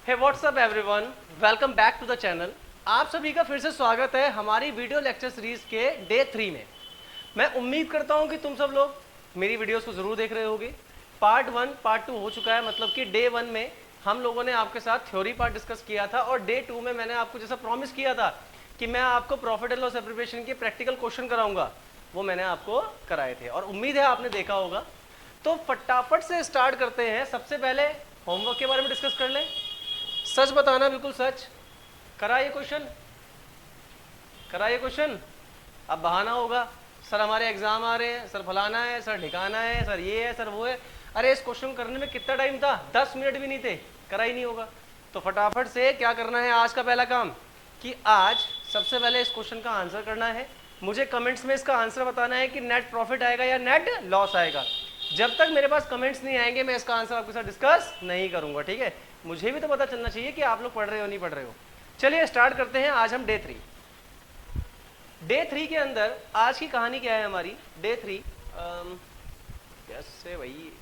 Hey WhatsApp everyone, welcome back to the channel. आप सभी का फिर से स्वागत है हमारी वीडियो लेक्चर सीरीज के डे 3 में। मैं उम्मीद करता हूं कि तुम सब लोग मेरी वीडियोस को जरूर देख रहे होगे। पार्ट 1 पार्ट 2 हो चुका है, मतलब कि डे 1 में हम लोगों ने आपके साथ थ्योरी पार्ट डिस्कस किया था और डे 2 में मैंने आपको जैसा प्रॉमिस किया था कि मैं आपको प्रॉफिट एंड लॉस एप्रीसिएशन के प्रैक्टिकल क्वेश्चन कराऊंगा, वो मैंने आपको कराए थे और उम्मीद है आपने देखा होगा। तो फटाफट से स्टार्ट करते हैं। सबसे पहले होमवर्क के बारे में डिस्कस कर लें। सच बताना, बिल्कुल सच। कराइए क्वेश्चन, कराइए क्वेश्चन। अब बहाना होगा, सर हमारे एग्जाम आ रहे हैं, सर फलाना है, सर ठिकाना है, सर ये है, सर वो है। अरे इस क्वेश्चन करने में कितना टाइम था? 10 मिनट भी नहीं थे, करा ही नहीं होगा। तो फटाफट से क्या करना है आज का पहला काम कि आज सबसे पहले इस क्वेश्चन का आंसर करना है। मुझे कमेंट्स में इसका आंसर बताना है कि नेट प्रॉफिट आएगा या नेट लॉस आएगा। जब तक मेरे पास कमेंट्स नहीं आएंगे मैं इसका आंसर आपके साथ डिस्कस नहीं करूंगा, ठीक है? मुझे भी तो पता चलना चाहिए कि आप लोग पढ़ रहे हो नहीं पढ़ रहे हो। चलिए स्टार्ट करते हैं। आज हम डे 3 के अंदर आज की कहानी क्या है हमारी? डे 3 कैसे भाई,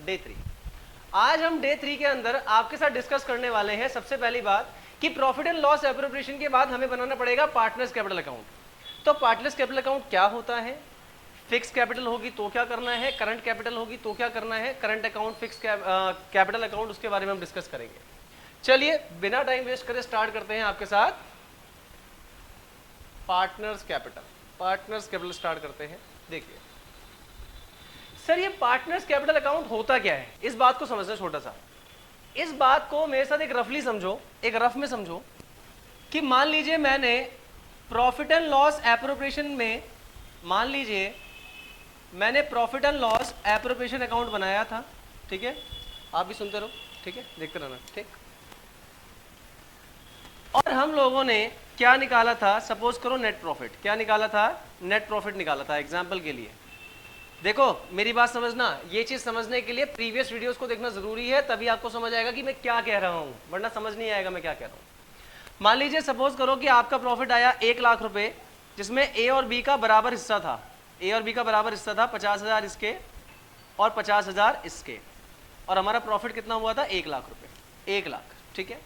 डे 3 आज हम डे 3 के अंदर आपके साथ डिस्कस करने वाले हैं। सबसे पहली बात कि प्रॉफिट एंड लॉस एप्रोप्रिएशन के बाद हमें बनाना पड़ेगा पार्टनर्स कैपिटल अकाउंट। तो पार्टनर्स कैपिटल अकाउंट क्या होता है? फिक्स कैपिटल होगी तो क्या करना है, करंट कैपिटल होगी तो क्या करना है, current account, fix capital account, उसके बारे में हम डिस्कस करेंगे। चलिए बिना टाइम वेस्ट करे स्टार्ट करते हैं आपके साथ पार्टनर्स कैपिटल स्टार्ट करते हैं। देखिए सर, ये पार्टनर्स कैपिटल अकाउंट होता क्या है, इस बात को समझना। छोटा सा इस बात को मेरे साथ एक रफली समझो, एक रफ में समझो कि मान लीजिए मैंने प्रॉफिट एंड लॉस एप्रोप्रिएशन में, मान लीजिए मैंने profit and loss appropriation account बनाया था, ठीक है? आप भी सुनते रहो, ठीक है? देखते रहना, ठीक? और हम लोगों ने क्या निकाला था? सपोज करो नेट प्रॉफिट। क्या निकाला था? नेट प्रॉफिट निकाला था। एग्जांपल के लिए देखो, मेरी बात समझना, ये चीज समझने के लिए प्रीवियस वीडियोस को देखना जरूरी है, तभी आपको समझ आएगा कि मैं क्या कह रहा हूं, वरना समझ नहीं आएगा मैं क्या कह रहा हूं। मान लीजिए सपोज करो कि आपका प्रॉफिट आया 1 लाख रुपए, जिसमें ए और बी का बराबर हिस्सा था। ए और बी का बराबर हिस्सा था, 50,000 इसके और 50,000 इसके, और हमारा प्रॉफिट कितना हुआ था? 1 लाख रुपए, 1 लाख, ठीक है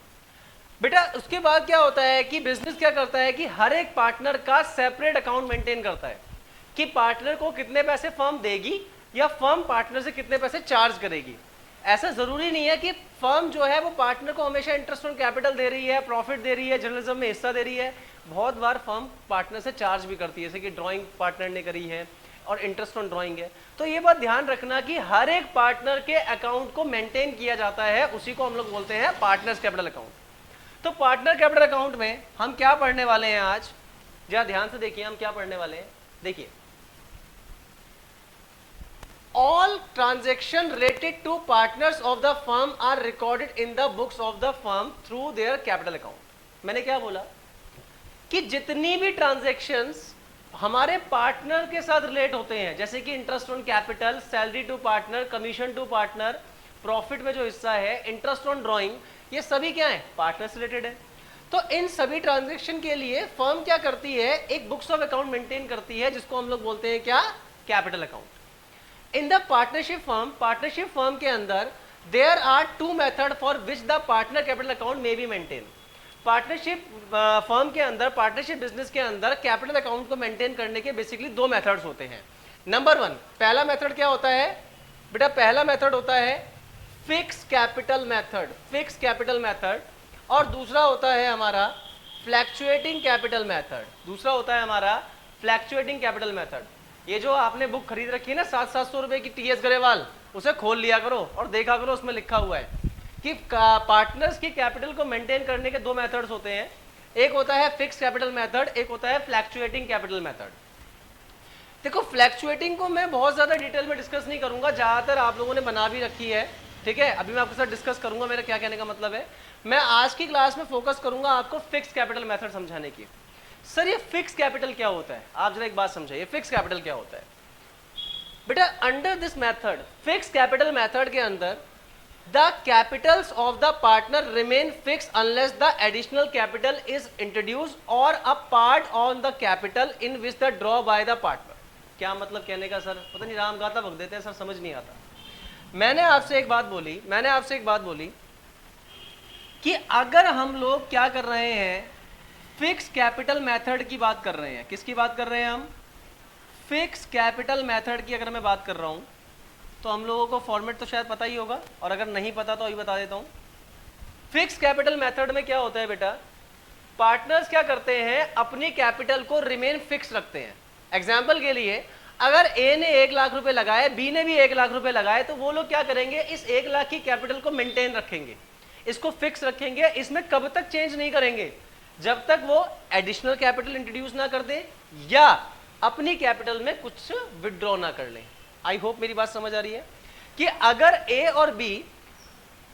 बेटा। उसके बाद क्या होता है कि बिजनेस क्या करता है कि हर एक पार्टनर का सेपरेट अकाउंट मेंटेन करता है कि पार्टनर को कितने पैसे फर्म देगी या फर्म पार्टनर से कितने पैसे चार्ज करेगी। ऐसा जरूरी नहीं है कि फर्म जो है वो पार्टनर को हमेशा इंटरेस्ट ऑन कैपिटल दे रही है, प्रॉफिट दे रही है, जर्नलिज्म में हिस्सा दे रही है। बहुत बार फर्म पार्टनर से चार्ज भी करती है, जैसे कि ड्राइंग पार्टनर ने करी है और इंटरेस्ट ऑन ड्राइंग है। तो ये बात ध्यान रखना कि हर एक पार्टनर के अकाउंट को मेंटेन किया जाता है, उसी को हम लोग बोलते हैं पार्टनर्स कैपिटल अकाउंट। तो पार्टनर कैपिटल अकाउंट में हम क्या पढ़ने वाले हैं आज? जरा ध्यान से देखिए हम क्या पढ़ने वाले हैं। देखिए, all transaction related to partners of the firm are recorded in the books of the firm through their capital account। मैंने क्या बोला कि जितनी भी ट्रांजैक्शंस हमारे पार्टनर के साथ रिलेट होते हैं, जैसे कि interest on capital, salary to partner, commission to partner, profit में जो हिस्सा है, इंटरेस्ट ऑन ड्राइंग, ये सभी क्या है? पार्टनर से रिलेटेड है। तो इन सभी ट्रांजैक्शन के लिए फर्म क्या करती है? एक बुक्स ऑफ अकाउंट मेंटेन करती है, जिसको हम लोग बोलते हैं क्या? Capital account. In the partnership firm के अंदर there are 2 method for which the partner capital account may be maintain. Partnership firm के अंदर, पार्टनरशिप बिजनेस के अंदर कैपिटल अकाउंट को मेंटेन करने के बेसिकली 2 मेथड्स होते हैं। नंबर 1, पहला मेथड क्या होता है बेटा? पहला मेथड होता है फिक्स कैपिटल मेथड, और दूसरा होता है हमारा फ्लैक्चुएटिंग कैपिटल मेथड। ये जो आपने बुक खरीद रखी है ना 700-700 रुपए की, टीएस गरेवाल, उसे खोल लिया करो और देखा करो, उसमें लिखा हुआ है कि पार्टनर्स की कैपिटल को मेंटेन करने के 2 मेथड्स होते हैं। एक होता है फिक्स कैपिटल मेथड, एक होता है फ्लैक्चुएटिंग कैपिटल मेथड। देखो, फ्लैक्चुएटिंग को मैं बहुत ज्यादा डिटेल में डिस्कस नहीं करूंगा, ज्यादातर आप लोगों ने बना भी रखी है, ठीक है? अभी मैं आपके साथ डिस्कस करूंगा। मेरा क्या कहने का मतलब है, मैं आज की क्लास में फोकस करूंगा आपको फिक्स कैपिटल मेथड समझाने की। सर ये फिक्स कैपिटल क्या होता है? आप जरा एक बात समझिए, फिक्स कैपिटल क्या होता है बेटा? Under this method, fixed capital method के अंदर the capitals of the partner remain fixed unless the additional capital is introduce और a part on the capital in which the draw by the partner. क्या मतलब कहने का? Sir पता नहीं, राम गाता भग देते हैं सर, समझ नहीं आता। मैंने आपसे एक बात बोली कि अगर हम लोग क्या कर रहे हैं, फिक्स कैपिटल मेथड की बात कर रहे हैं। किसकी बात कर रहे हैं हम? फिक्स कैपिटल मेथड की अगर मैं बात कर रहा हूं तो हम लोगों को फॉर्मेट तो शायद पता ही होगा, और अगर नहीं पता तो अभी बता देता हूं। फिक्स कैपिटल मेथड में क्या होता है बेटा, पार्टनर्स क्या करते हैं, अपनी कैपिटल को रिमेन फिक्स रखते हैं। एग्जाम्पल के लिए अगर ए ने 1 लाख रुपए लगाए, बी ने भी 1 लाख रुपए लगाए, तो वो लोग क्या करेंगे, इस 1 लाख की कैपिटल को मेंटेन रखेंगे, इसको फिक्स रखेंगे, इसमें कब तक चेंज नहीं करेंगे, जब तक वो एडिशनल कैपिटल इंट्रोड्यूस ना कर दे या अपनी कैपिटल में कुछ विड्रॉ ना कर लें। आई होप मेरी बात समझ आ रही है कि अगर ए और बी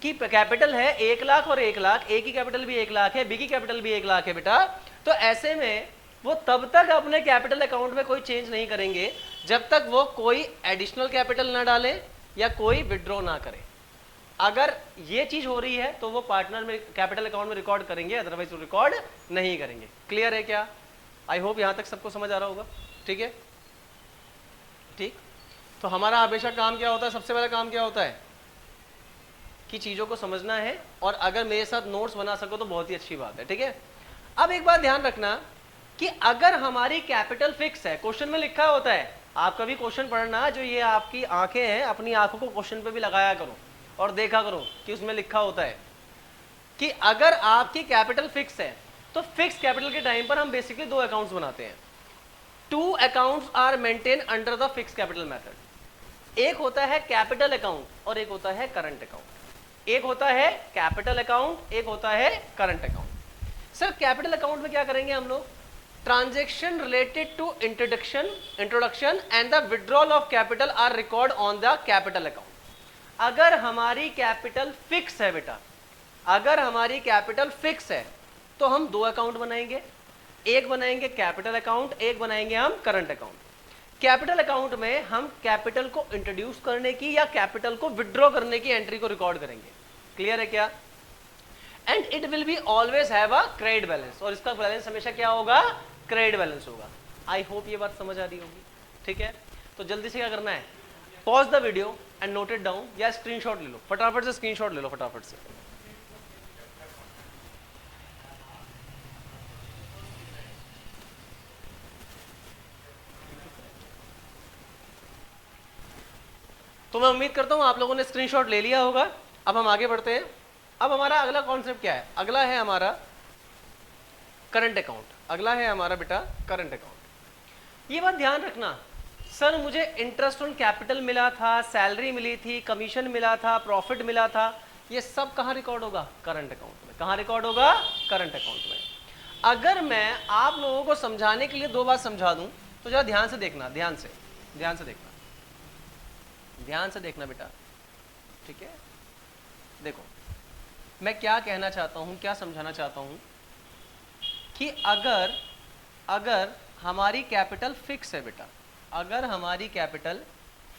की कैपिटल है 1 लाख और 1 लाख, ए की कैपिटल भी 1 लाख है, बी की कैपिटल भी 1 लाख है बेटा, तो ऐसे में वो तब तक अपने कैपिटल अकाउंट में कोई चेंज नहीं करेंगे जब तक वो कोई एडिशनल कैपिटल ना डालें या कोई विड्रॉ ना करें। अगर ये चीज हो रही है तो वो पार्टनर में कैपिटल अकाउंट में रिकॉर्ड करेंगे, अदरवाइज वो रिकॉर्ड नहीं करेंगे। क्लियर है क्या? आई होप यहां तक सबको समझ आ रहा होगा। ठीक है, ठीक। तो हमारा हमेशा काम क्या होता है, सबसे पहला काम क्या होता है कि चीजों को समझना है, और अगर मेरे साथ नोट्स बना सको तो बहुत ही अच्छी बात है। ठीक है, अब एक बात ध्यान रखना कि अगर हमारी कैपिटल फिक्स है, क्वेश्चन में लिखा होता है, आप कभी क्वेश्चन पढ़ना, जो ये आपकी आंखें हैं अपनी आंखों को क्वेश्चन पे भी लगाया करो और देखा करो कि उसमें लिखा होता है कि अगर आपकी कैपिटल फिक्स है तो फिक्स कैपिटल के टाइम पर हम बेसिकली 2 अकाउंट्स बनाते हैं। 2 accounts are maintain under the fix capital method. एक होता है कैपिटल अकाउंट और एक होता है करंट अकाउंट। एक होता है कैपिटल अकाउंट, एक होता है current account. Sir capital account में क्या करेंगे हम लोग, transaction related to introduction and the withdrawal of capital are record on the capital account. अगर हमारी कैपिटल फिक्स है बेटा, अगर हमारी कैपिटल फिक्स है तो हम 2 अकाउंट बनाएंगे, एक बनाएंगे कैपिटल अकाउंट, एक बनाएंगे हम करंट अकाउंट। कैपिटल अकाउंट में हम कैपिटल को इंट्रोड्यूस करने की या कैपिटल को विड्रॉ करने की एंट्री को रिकॉर्ड करेंगे। क्लियर है क्या? And it will be always have a credit balance, और इसका बैलेंस हमेशा क्या होगा, क्रेडिट बैलेंस होगा। आई होप ये बात समझ आ रही होगी। ठीक है, तो जल्दी से क्या करना है, pause the video and note it down, या स्क्रीनशॉट ले लो, फटाफट से स्क्रीनशॉट ले लो फटाफट से। तो मैं उम्मीद करता हूं आप लोगों ने स्क्रीनशॉट ले लिया होगा। अब हम आगे बढ़ते हैं। अब हमारा अगला कॉन्सेप्ट क्या है, अगला है हमारा करंट अकाउंट। अगला है हमारा बेटा करंट अकाउंट। ये बात ध्यान रखना, सर मुझे इंटरेस्ट ऑन कैपिटल मिला था, सैलरी मिली थी, कमीशन मिला था, प्रॉफिट मिला था, ये सब कहाँ रिकॉर्ड होगा, करंट अकाउंट में। कहाँ रिकॉर्ड होगा, करंट अकाउंट में। अगर मैं आप लोगों को समझाने के लिए 2 बात समझा दूं तो जरा ध्यान से देखना, ध्यान से देखना, ध्यान से देखना बेटा। ठीक है, देखो मैं क्या कहना चाहता हूं, क्या समझाना चाहता हूं कि अगर हमारी कैपिटल फिक्स है बेटा, अगर हमारी कैपिटल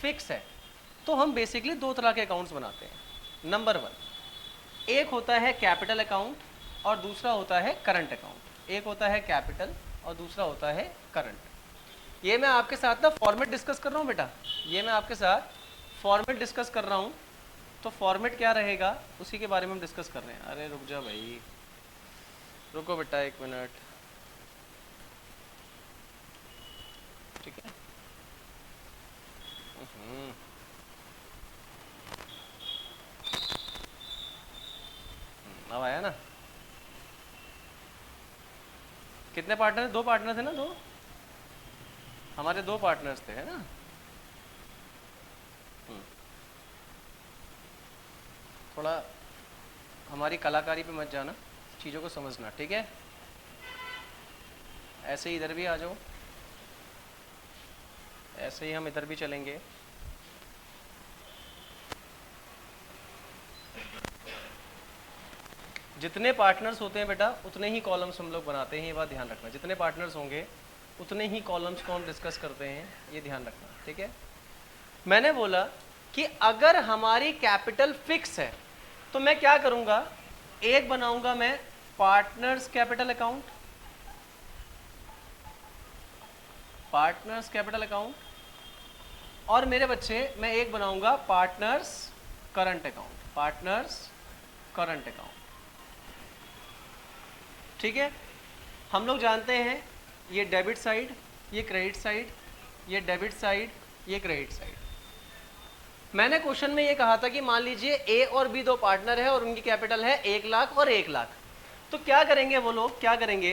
फिक्स है तो हम बेसिकली 2 तरह के अकाउंट्स बनाते हैं। नंबर 1, एक होता है कैपिटल अकाउंट और दूसरा होता है करंट अकाउंट। एक होता है कैपिटल और दूसरा होता है करंट। ये मैं आपके साथ ना फॉर्मेट डिस्कस कर रहा हूँ बेटा, ये मैं आपके साथ फॉर्मेट डिस्कस कर रहा हूँ। तो फॉर्मेट क्या रहेगा उसी के बारे में हम डिस्कस कर रहे हैं। अरे रुक जा भाई, रुको बेटा 1 मिनट। ठीक है, अब आया ना। कितने पार्टनर, 2 पार्टनर थे ना, 2 हमारे 2 पार्टनर्स थे, है ना। थोड़ा हमारी कलाकारी पे मत जाना, चीज़ों को समझना। ठीक है, ऐसे ही इधर भी आ जाओ, ऐसे ही हम इधर भी चलेंगे। जितने पार्टनर्स होते हैं बेटा उतने ही कॉलम्स हम लोग बनाते हैं, ये बात ध्यान रखना। जितने पार्टनर्स होंगे उतने ही कॉलम्स को हम डिस्कस करते हैं, ये ध्यान रखना। ठीक है, मैंने बोला कि अगर हमारी कैपिटल फिक्स है तो मैं क्या करूंगा, एक बनाऊंगा मैं partners capital account, partners capital account, और मेरे बच्चे मैं एक बनाऊंगा partners current account, partners current account. ठीक है, हम लोग जानते हैं ये डेबिट साइड, ये क्रेडिट साइड, ये डेबिट साइड, ये क्रेडिट साइड। मैंने क्वेश्चन में ये कहा था कि मान लीजिए ए और बी दो पार्टनर है और उनकी कैपिटल है 1 लाख और 1 लाख, तो क्या करेंगे वो लोग, क्या करेंगे,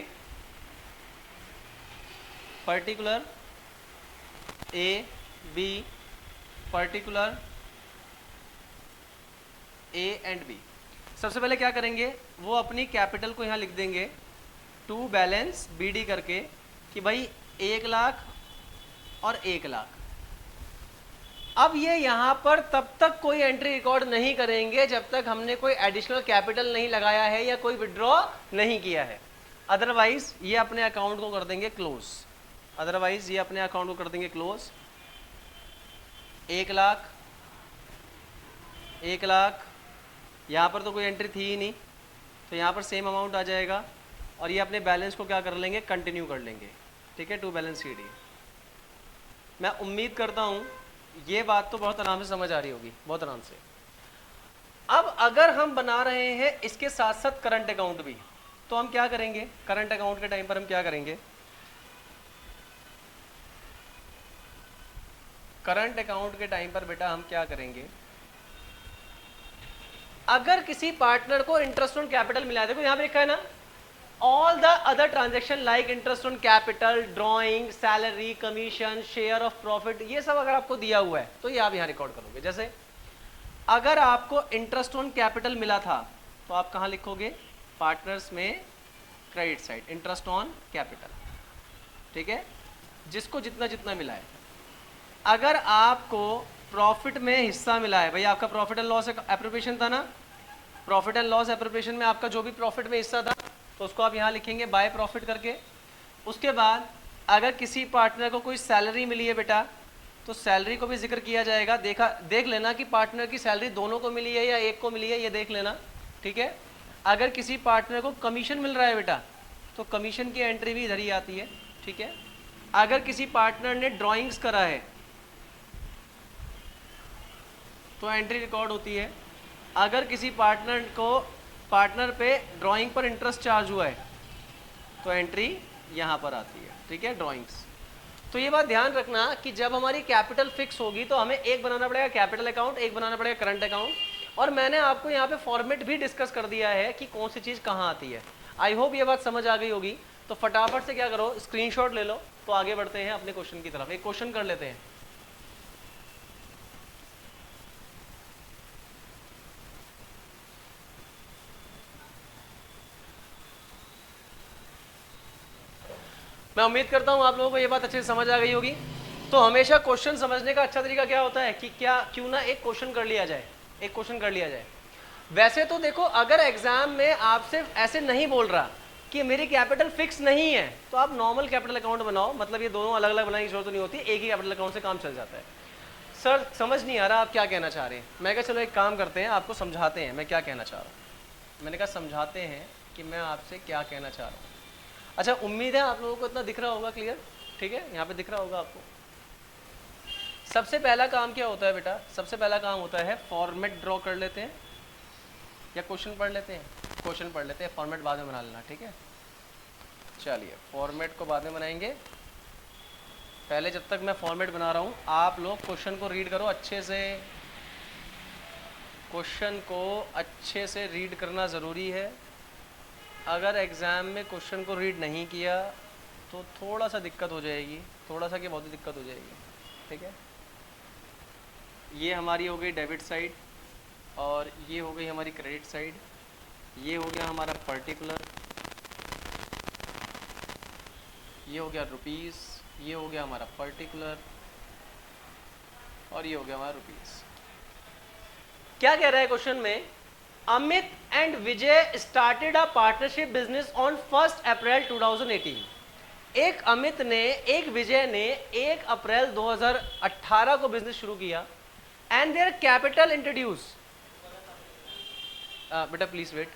particular A B, particular A and B. सबसे पहले क्या करेंगे, वो अपनी कैपिटल को यहाँ लिख देंगे टू बैलेंस बी डी करके कि भाई 1 लाख और 1 लाख। अब ये यहाँ पर तब तक कोई एंट्री रिकॉर्ड नहीं करेंगे जब तक हमने कोई एडिशनल कैपिटल नहीं लगाया है या कोई विड्रॉ नहीं किया है, अदरवाइज ये अपने अकाउंट को कर देंगे क्लोज, अदरवाइज ये अपने अकाउंट को कर देंगे क्लोज। 1 लाख, 1 लाख, यहाँ पर तो कोई एंट्री थी ही नहीं, तो यहाँ पर सेम अमाउंट आ जाएगा और ये अपने बैलेंस को क्या कर लेंगे, कंटिन्यू कर लेंगे। ठीक है, टू बैलेंस सी डी। मैं उम्मीद करता हूँ ये बात तो बहुत आराम से समझ आ रही होगी, बहुत आराम से। अब अगर हम बना रहे हैं इसके साथ साथ करंट अकाउंट भी, तो हम क्या करेंगे, करंट अकाउंट के टाइम पर हम क्या करेंगे, करंट अकाउंट के टाइम पर बेटा हम क्या करेंगे, अगर किसी पार्टनर को इंटरेस्ट ऑन कैपिटल मिला है, देखो यहां पे लिखा है ना, all the other transaction like interest on capital, drawing, salary, commission, share of profit, ये सब अगर आपको दिया हुआ है तो ये आप यहां रिकॉर्ड करोगे। जैसे अगर आपको इंटरेस्ट ऑन कैपिटल मिला था तो आप कहां लिखोगे, पार्टनर्स में credit side, interest on capital. ठीक है, जिसको जितना जितना मिला है। अगर आपको प्रॉफिट में हिस्सा मिला है, भाई आपका प्रॉफिट एंड लॉस एप्रोप्रिएशन था ना, प्रॉफिट एंड लॉस एप्रोप्रिएशन में आपका जो भी प्रॉफिट में हिस्सा था तो उसको आप यहाँ लिखेंगे बाय प्रॉफिट करके। उसके बाद अगर किसी पार्टनर को कोई सैलरी मिली है बेटा, तो सैलरी को भी जिक्र किया जाएगा। देख लेना कि पार्टनर की सैलरी दोनों को मिली है या एक को मिली है, ये देख लेना। ठीक है, अगर किसी पार्टनर को कमीशन मिल रहा है बेटा, तो कमीशन की एंट्री भी इधर ही आती है। ठीक है, अगर किसी पार्टनर ने ड्रॉइंग्स करा है तो एंट्री रिकॉर्ड होती है। अगर किसी पार्टनर पे ड्राइंग पर इंटरेस्ट चार्ज हुआ है तो एंट्री यहाँ पर आती है। ठीक है, ड्राइंग्स। तो ये बात ध्यान रखना कि जब हमारी कैपिटल फिक्स होगी तो हमें एक बनाना पड़ेगा कैपिटल अकाउंट, एक बनाना पड़ेगा करंट अकाउंट, और मैंने आपको यहाँ पे फॉर्मेट भी डिस्कस कर दिया है कि कौन सी चीज़ कहाँ आती है। आई होप ये बात समझ आ गई होगी। तो फटाफट से क्या करो, स्क्रीनशॉट ले लो। तो आगे बढ़ते हैं अपने क्वेश्चन की तरफ। एक क्वेश्चन कर लेते हैं। मैं उम्मीद करता हूं आप लोगों को ये बात अच्छे से समझ आ गई होगी। तो हमेशा क्वेश्चन समझने का अच्छा तरीका क्या होता है कि क्यों ना एक क्वेश्चन कर लिया जाए, एक क्वेश्चन कर लिया जाए। वैसे तो देखो, अगर एग्जाम में आपसे ऐसे नहीं बोल रहा कि मेरी कैपिटल फिक्स नहीं है, तो आप नॉर्मल कैपिटल अकाउंट बनाओ। मतलब ये दोनों अलग अलग बनाने की जरूरत नहीं होती, एक ही कैपिटल अकाउंट से काम चल जाता है। सर समझ नहीं आ रहा आप क्या कहना चाह रहे हैं। मैं कहा चलो एक काम करते हैं, आपको समझाते हैं मैं क्या कहना चाह रहा हूँ। मैंने कहा समझाते हैं कि मैं आपसे क्या कहना चाह रहा हूँ। अच्छा, उम्मीद है आप लोगों को इतना दिख रहा होगा क्लियर। ठीक है, यहाँ पे दिख रहा होगा आपको। सबसे पहला काम क्या होता है बेटा, सबसे पहला काम होता है फॉर्मेट ड्रॉ कर लेते हैं या क्वेश्चन पढ़ लेते हैं। क्वेश्चन पढ़ लेते हैं, फॉर्मेट बाद में बना लेना। ठीक है, चलिए फॉर्मेट को बाद में बनाएंगे। पहले जब तक मैं फॉर्मेट बना रहा हूँ आप लोग क्वेश्चन को रीड करो अच्छे से। क्वेश्चन को अच्छे से रीड करना ज़रूरी है। अगर एग्ज़ाम में क्वेश्चन को रीड नहीं किया तो थोड़ा सा दिक्कत हो जाएगी, थोड़ा सा कि बहुत ही दिक्कत हो जाएगी। ठीक है, ये हमारी हो गई डेबिट साइड और ये हो गई हमारी क्रेडिट साइड। ये हो गया हमारा पर्टिकुलर, ये हो गया रुपीस, ये हो गया हमारा पर्टिकुलर और ये हो गया हमारा रुपीस। क्या कह रहा है क्वेश्चन में, Amit and Vijay started a partnership business on 1 अप्रैल 2018। एक अमित ने, एक विजय ने 1 अप्रैल 2018 को बिजनेस शुरू किया एंड देयर कैपिटल इंट्रोड्यूस। बेटा प्लीज वेट,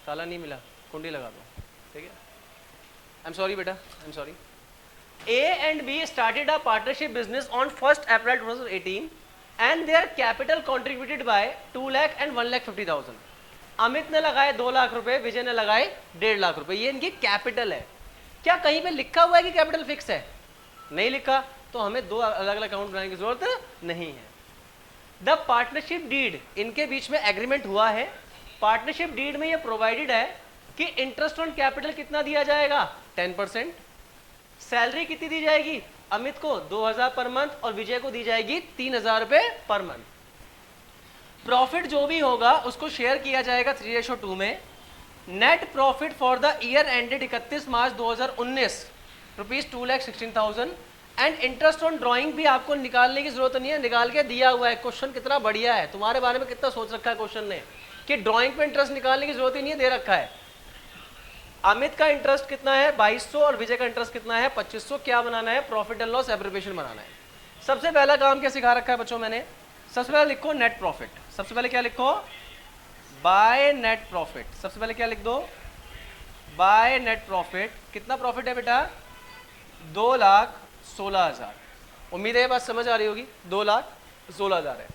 ताला नहीं मिला, कुंडी लगा दो। ठीक है, आई एम सॉरी बेटा, I am sorry. A and B started a partnership business on 1 April 2018 and their capital contributed by 2 lakh and 1,50,000. Amit ने लगाए 2 लाख रुपए, विजय ने लगाए 1.5 लाख रुपए, ये इनकी कैपिटल है। क्या कहीं पे लिखा हुआ है कि कैपिटल फिक्स है? नहीं लिखा, तो हमें दो अलग अलग अकाउंट बनाने की जरूरत नहीं है। द पार्टनरशिप डीड, इनके बीच में एग्रीमेंट हुआ है। पार्टनरशिप डीड में ये प्रोवाइडेड है कि इंटरेस्ट ऑन कैपिटल कितना दिया जाएगा, 10%। सैलरी कितनी दी जाएगी, अमित को 2000 पर मंथ और विजय को दी जाएगी 3000 रुपए पर मंथ। प्रॉफिट जो भी होगा उसको शेयर किया जाएगा 3:2 में। Net profit for the year ended 31 March 2019 rupees 2,16,000। And interest on drawing भी आपको निकालने की जरूरत नहीं है, निकाल के दिया हुआ है। क्वेश्चन कितना बढ़िया है, तुम्हारे बारे में कितना सोच रखा है क्वेश्चन ने कि ड्राइंग पे इंटरेस्ट निकालने की जरूरत ही नहीं है, दे रखा है। अमित का इंटरेस्ट कितना है 2200 और विजय का इंटरेस्ट कितना है 2500। क्या बनाना है, प्रॉफिट एंड लॉस एब्रिविएशन बनाना है। सबसे पहला काम क्या सिखा रखा है बच्चों मैंने, सबसे पहले लिखो नेट प्रॉफिट। सबसे पहले क्या लिखो, बाय नेट प्रॉफिट। सबसे पहले क्या लिख दो, बाय नेट प्रॉफिट। कितना प्रॉफिट है बेटा, 2,16,000। उम्मीद है ये बात समझ आ रही होगी, 2,16,000 है।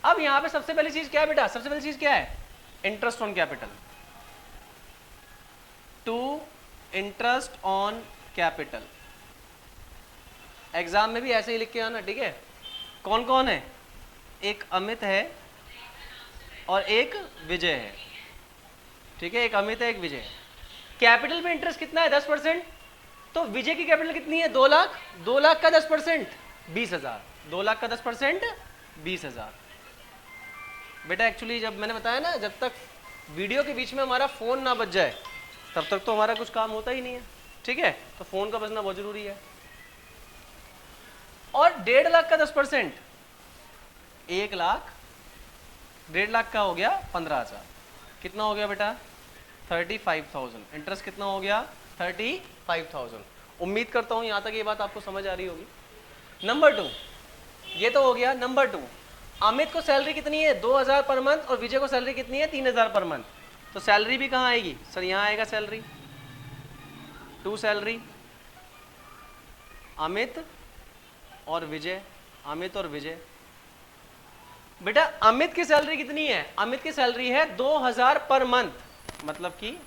अब यहां पे सबसे पहली चीज क्या है बेटा, सबसे पहली चीज क्या है, interest on capital. To interest on capital, exam में भी ऐसे ही लिख के आना, ठीक है। कौन कौन है, एक अमित है और एक विजय है, ठीक है। एक अमित है, एक विजय है। कैपिटल में इंटरेस्ट कितना है 10%। तो विजय की कैपिटल कितनी है 2 लाख। 2 लाख का 10% 20,000। 2 लाख का 10% 20,000। बेटा एक्चुअली जब मैंने बताया ना, जब तक वीडियो के बीच में हमारा फोन ना बज जाए तब तक तो हमारा कुछ काम होता ही नहीं है, ठीक है। तो फोन का बजना बहुत जरूरी है। और 1.5 लाख का 10% 1 लाख। 1.5 लाख का हो गया 15,000। कितना हो गया बेटा 35,000। इंटरेस्ट कितना हो गया 35,000। उम्मीद करता हूं यहां तक ये बात आपको समझ आ रही होगी। नंबर 2, ये तो हो गया। नंबर 2, अमित को सैलरी कितनी है 2,000 पर मंथ और विजय को सैलरी कितनी है 3,000 पर मंथ। तो सैलरी भी कहां आएगी सर, यहां आएगा सैलरी। टू सैलरी, अमित और विजय, अमित और विजय। बेटा अमित की सैलरी कितनी है, अमित की सैलरी है 2,000 पर मंथ, मतलब कि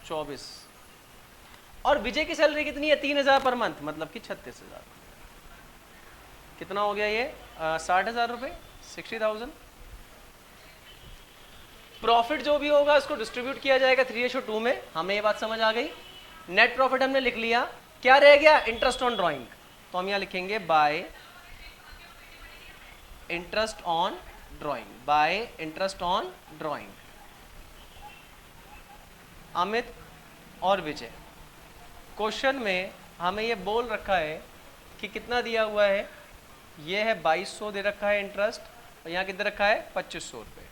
24। और विजय की सैलरी कितनी है 3,000 पर मंथ, मतलब कि 36,000। कितना हो गया ये 60,000 रुपए, 60,000। प्रॉफिट जो भी होगा इसको डिस्ट्रीब्यूट किया जाएगा 3:2 में। हमें ये बात समझ आ गई। नेट प्रॉफिट हमने लिख लिया। क्या रह गया, इंटरेस्ट ऑन ड्राइंग। तो हम यहां लिखेंगे bye interest on drawing, bye interest on drawing. Amit और विजय, क्वेश्चन में हमें ये बोल रखा है कि कितना दिया हुआ है, ये है 2200 दे रखा है इंटरेस्ट, और यहाँ कितना रखा है 2500 रुपये।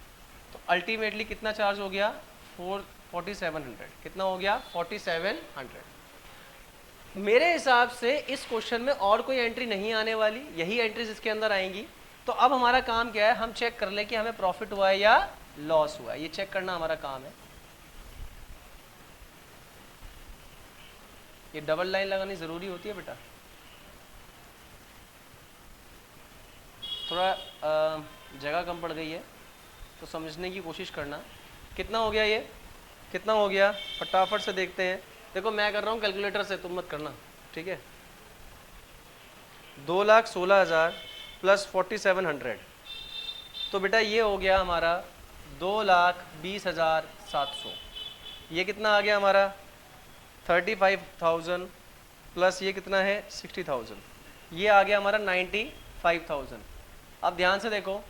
तो अल्टीमेटली कितना चार्ज हो गया 4700। कितना हो गया 4700। मेरे हिसाब से इस क्वेश्चन में और कोई एंट्री नहीं आने वाली, यही एंट्रीज इसके अंदर आएंगी। तो अब हमारा काम क्या है, हम चेक कर ले कि हमें प्रॉफिट हुआ है या लॉस हुआ है, ये चेक करना हमारा काम है। ये डबल लाइन लगानी जरूरी होती है बेटा, थोड़ा जगह कम पड़ गई है तो समझने की कोशिश करना। कितना हो गया ये, कितना हो गया फटाफट से देखते हैं। देखो मैं कर रहा हूँ कैलकुलेटर से, तुम मत करना, ठीक है। 2,16,000 प्लस 4700, तो बेटा ये हो गया हमारा 2,20,700। ये कितना आ गया हमारा 35,000 प्लस ये कितना है 60,000, ये आ गया हमारा 95,000। अब ध्यान से देखो,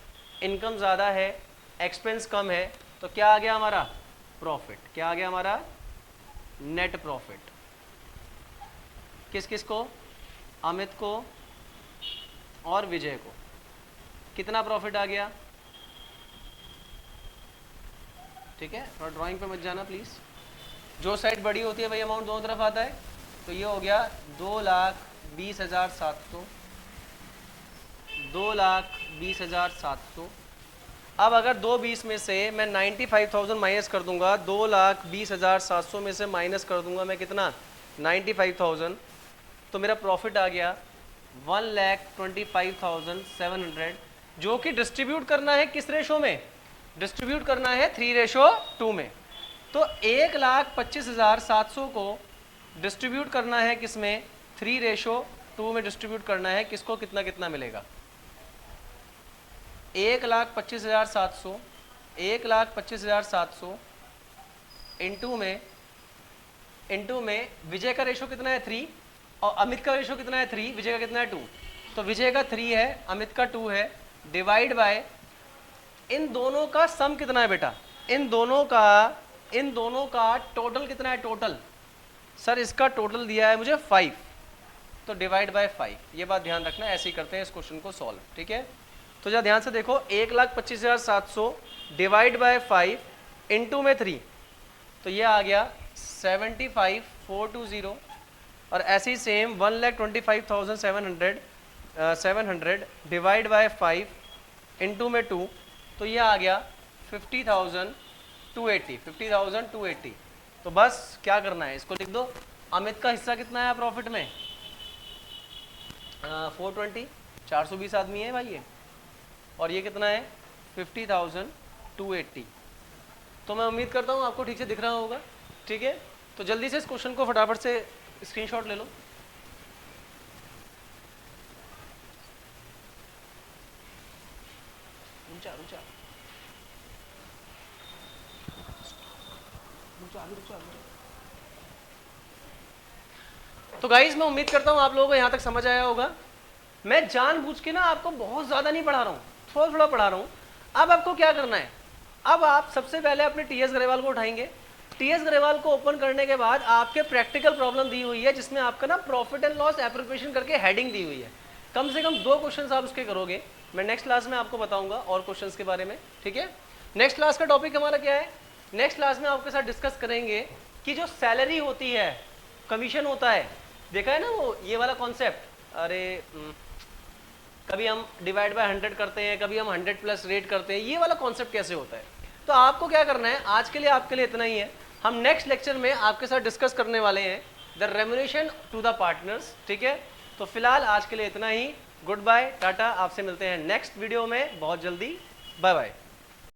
इनकम ज़्यादा है, एक्सपेंस कम है, तो क्या आ गया हमारा प्रॉफिट। क्या आ गया हमारा नेट प्रॉफिट। किस किस को, अमित को और विजय को। कितना प्रॉफिट आ गया, ठीक है। थोड़ा ड्राइंग पे मत जाना प्लीज़, जो साइड बड़ी होती है भाई अमाउंट दोनों तरफ आता है। तो ये हो गया 2,20,700, 2,20,700। अब अगर 220 में से मैं 95,000 माइनस कर दूंगा, 2,20,700 में से माइनस कर दूंगा मैं कितना 95,000, तो मेरा प्रॉफिट आ गया 1,25,700, जो कि डिस्ट्रीब्यूट करना है किस रेशो में, डिस्ट्रीब्यूट करना है 3:2 में। तो 1,25,700 को डिस्ट्रीब्यूट करना है किसमें, 3:2 में डिस्ट्रीब्यूट करना है, किसको कितना कितना मिलेगा, 1,25,700 इंटू में विजय का रेशो कितना है 3 और अमित का रेशो कितना है 3, विजय का कितना है 2, तो विजय का 3 है, अमित का 2 है, डिवाइड बाय इन दोनों का सम कितना है बेटा, इन दोनों का टोटल कितना है, टोटल सर इसका टोटल दिया है मुझे 5, तो डिवाइड बाय 5, ये बात ध्यान रखना, ऐसे ही करते हैं इस क्वेश्चन को सॉल्व, ठीक है। तो जरा ध्यान से देखो, 1,25,700 डिवाइड बाय 5 इंटू में 3, तो ये आ गया 75,420, और ऐसे ही सेम 1,25,700 डिवाइड बाय 5 इंटू में 2, तो ये आ गया 50,280। तो बस क्या करना है, इसको लिख दो। अमित का हिस्सा कितना है प्रॉफिट में, 420, 420 आदमी है भाई ये, और ये कितना है 50,280। तो मैं उम्मीद करता हूँ आपको ठीक से दिख रहा होगा, ठीक है। तो जल्दी से इस क्वेश्चन को फटाफट से स्क्रीनशॉट ले लो। तो गाइज मैं उम्मीद करता हूँ आप लोगों को यहाँ तक समझ आया होगा। मैं जानबूझ के ना आपको बहुत ज़्यादा नहीं पढ़ा रहा हूँ, थोड़ा थोड़ा पढ़ा रहा हूँ। अब आपको क्या करना है, अब आप सबसे पहले अपने टीएस ग्रेवाल को उठाएंगे। टीएस ग्रेवाल को ओपन करने के बाद आपके प्रैक्टिकल प्रॉब्लम दी हुई है, जिसमें आपका ना प्रॉफिट एंड लॉस एप्रोप्रिएशन करके हेडिंग दी हुई है। कम से कम 2 क्वेश्चन आप उसके करोगे। मैं नेक्स्ट क्लास में आपको बताऊंगा और क्वेश्चंस के बारे में, ठीक है। नेक्स्ट क्लास का टॉपिक हमारा क्या है, नेक्स्ट क्लास में आपके साथ डिस्कस करेंगे कि जो सैलरी होती है, कमीशन होता है, देखा है ना वो ये वाला कॉन्सेप्ट। अरे कभी हम डिवाइड बाय 100 करते हैं, कभी हम 100 प्लस रेट करते हैं, ये वाला कॉन्सेप्ट कैसे होता है। तो आपको क्या करना है, आज के लिए आपके लिए इतना ही है। हम नेक्स्ट लेक्चर में आपके साथ डिस्कस करने वाले हैं the remuneration to the partners, ठीक है। तो फिलहाल आज के लिए इतना ही, गुड बाय, टाटा, आपसे मिलते हैं नेक्स्ट वीडियो में बहुत जल्दी, बाय बाय।